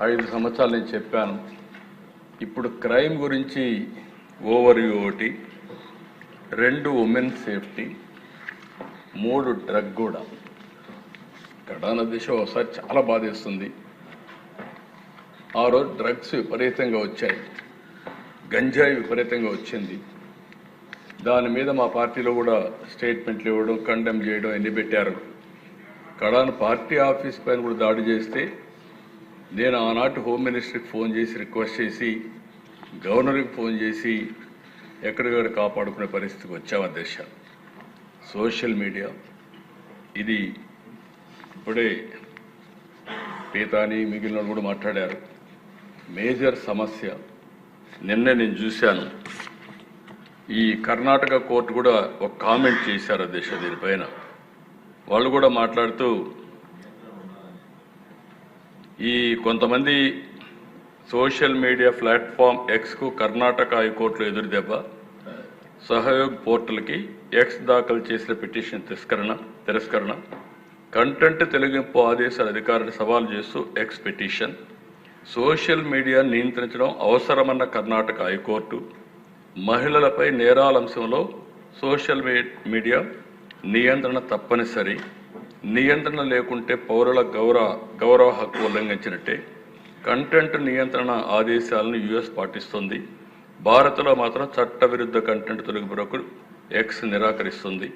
5 సంవత్సరాలు నేను చెప్పాను. ఇప్పుడు క్రైమ్ గురించి ఓవర్వ్యూ ఒకటి, 2 ఉమెన్ సేఫ్టీ, 3 డ్రగ్ కూడా. కడాన దిశ ఒకసారి చాలా బాధేస్తుంది. ఆ రోజు డ్రగ్స్ విపరీతంగా వచ్చాయి, గంజాయి విపరీతంగా వచ్చింది. దాని మీద మా పార్టీలో కూడా స్టేట్మెంట్లు ఇవ్వడం, కండెమ్ చేయడం అన్ని పెట్టారు. కడాన పార్టీ ఆఫీస్ పైన కూడా దాడి చేస్తే నేను ఆనాటి హోమ్ మినిస్టర్కి ఫోన్ చేసి రిక్వెస్ట్ చేసి, గవర్నర్కి ఫోన్ చేసి ఎక్కడికక్కడ కాపాడుకునే పరిస్థితికి వచ్చాం అధ్యక్ష. సోషల్ మీడియా ఇది ఇప్పుడే పీతాని మిగిలిన కూడా మాట్లాడారు, మేజర్ సమస్య. నిన్నే నేను చూశాను, ఈ కర్ణాటక కోర్టు కూడా ఒక కామెంట్ చేశారు అధ్యక్ష దీనిపైన. వాళ్ళు కూడా మాట్లాడుతూ ఈ కొంతమంది సోషల్ మీడియా ప్లాట్ఫామ్ ఎక్స్కు కర్ణాటక హైకోర్టులో ఎదురు దెబ్బ, సహయోగ్ పోర్టల్కి ఎక్స్ దాఖలు చేసిన పిటిషన్ తిరస్కరణ, కంటెంట్ తొలగింపు ఆదేశాల అధికారులు సవాల్ చేస్తూ ఎక్స్ పిటిషన్, సోషల్ మీడియా నియంత్రించడం అవసరమన్న కర్ణాటక హైకోర్టు, మహిళలపై నేరాల అంశంలో సోషల్ మీడియా నియంత్రణ తప్పనిసరి, నియంత్రణ లేకుంటే పౌరుల గౌరవ హక్కు ఉల్లంఘించినట్టే, కంటెంట్ నియంత్రణ ఆదేశాలను యుఎస్ పాటిస్తుంది, భారత్లో మాత్రం చట్టవిరుద్ధ కంటెంట్ తొలగింపునకు ఎక్స్ నిరాకరిస్తుంది,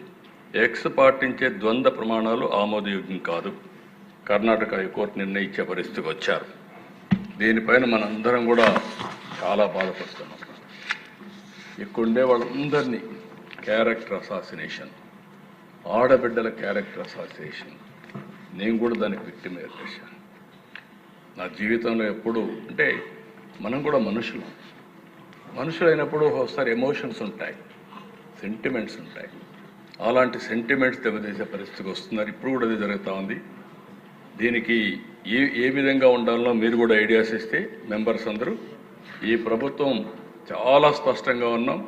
ఎక్స్ పాటించే ద్వంద్వ ప్రమాణాలు ఆమోదయోగ్యం కాదు, కర్ణాటక హైకోర్టు నిర్ణయించే పరిస్థితికి వచ్చారు. దీనిపైన మనందరం కూడా చాలా బాధపడుతున్నాం. ఇక్కడుండే వాళ్ళందరినీ క్యారెక్టర్ అసాసినేషన్, ఆడబిడ్డల క్యారెక్టర్ అసాసినేషన్, నేను కూడా దానికి విక్టిమ్ అయ్యాను. నా జీవితంలో ఎప్పుడు అంటే మనం కూడా మనుషులైనప్పుడు ఒకసారి ఎమోషన్స్ ఉంటాయి, సెంటిమెంట్స్ ఉంటాయి. అలాంటి సెంటిమెంట్స్ దెబ్బతీసే పరిస్థితికి వస్తున్నారు. ఇప్పుడు కూడా అది జరుగుతూ ఉంది. దీనికి ఏ విధంగా ఉండాలో మీరు కూడా ఐడియాస్ ఇస్తే మెంబర్స్ అందరూ, ఈ ప్రభుత్వం చాలా స్పష్టంగా ఉన్నాం.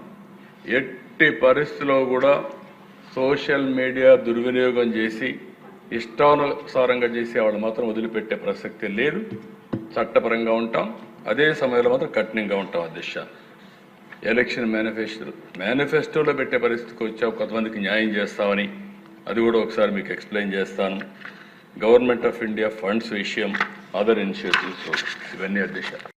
ఎట్టి పరిస్థితిలో కూడా సోషల్ మీడియా దుర్వినియోగం చేసి ఇష్టానుసారంగా చేసే వాళ్ళు మాత్రం వదిలిపెట్టే ప్రసక్తి లేదు. చట్టపరంగా ఉంటాం, అదే సమయంలో మాత్రం కఠినంగా ఉంటాం అధ్యక్ష. ఎలక్షన్ మేనిఫెస్టోలో పెట్టే పరిస్థితికి వచ్చావు, కొంతమందికి న్యాయం చేస్తామని, అది కూడా ఒకసారి మీకు ఎక్స్ప్లెయిన్ చేస్తాను. గవర్నమెంట్ ఆఫ్ ఇండియా ఫండ్స్ విషయం, అదర్ ఇనిషియేటివ్స్, ఇవన్నీ అధ్యక్ష.